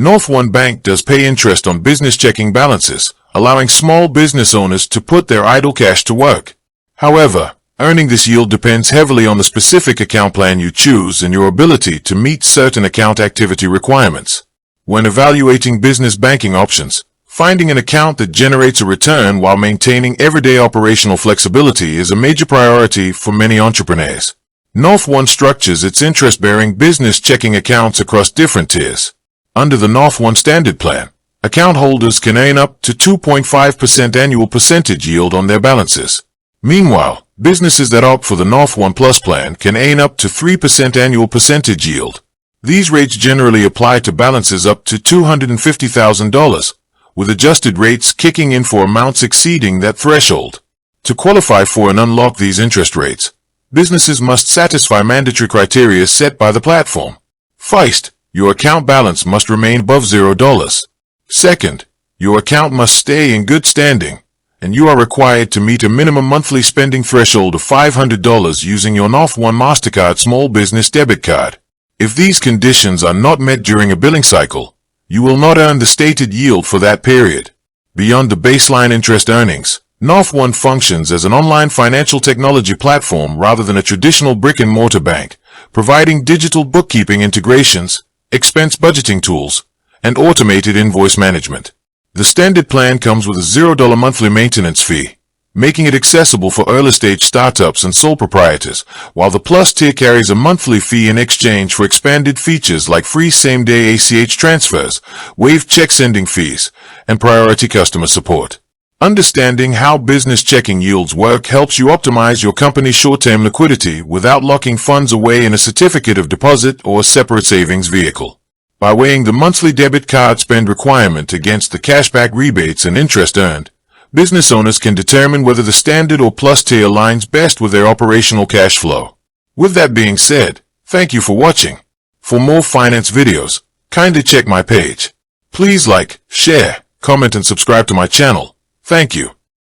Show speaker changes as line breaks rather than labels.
NorthOne Bank does pay interest on business checking balances, allowing small business owners to put their idle cash to work. However, earning this yield depends heavily on the specific account plan you choose and your ability to meet certain account activity requirements. When evaluating business banking options, finding an account that generates a return while maintaining everyday operational flexibility is a major priority for many entrepreneurs. NorthOne structures its interest-bearing business checking accounts across different tiers. Under the NorthOne Standard Plan, account holders can earn up to 2.5% annual percentage yield on their balances. Meanwhile, businesses that opt for the NorthOne Plus plan can earn up to 3% annual percentage yield. These rates generally apply to balances up to $250,000, with adjusted rates kicking in for amounts exceeding that threshold. To qualify for and unlock these interest rates, businesses must satisfy mandatory criteria set by the platform. First, your account balance must remain above $0. Second, your account must stay in good standing, and you are required to meet a minimum monthly spending threshold of $500 using your NorthOne MasterCard Small Business Debit Card. If these conditions are not met during a billing cycle, you will not earn the stated yield for that period. Beyond the baseline interest earnings, NorthOne functions as an online financial technology platform rather than a traditional brick-and-mortar bank, providing digital bookkeeping integrations, expense budgeting tools, and automated invoice management. The standard plan comes with a $0 monthly maintenance fee, making it accessible for early-stage startups and sole proprietors, while the Plus tier carries a monthly fee in exchange for expanded features like free same-day ACH transfers, waived check sending fees, and priority customer support. Understanding how business checking yields work helps you optimize your company's short-term liquidity without locking funds away in a certificate of deposit or a separate savings vehicle. By weighing the monthly debit card spend requirement against the cashback rebates and interest earned, business owners can determine whether the standard or plus tier aligns best with their operational cash flow. With that being said, thank you for watching. For more finance videos, kindly check my page. Please like, share, comment and subscribe to my channel. Thank you.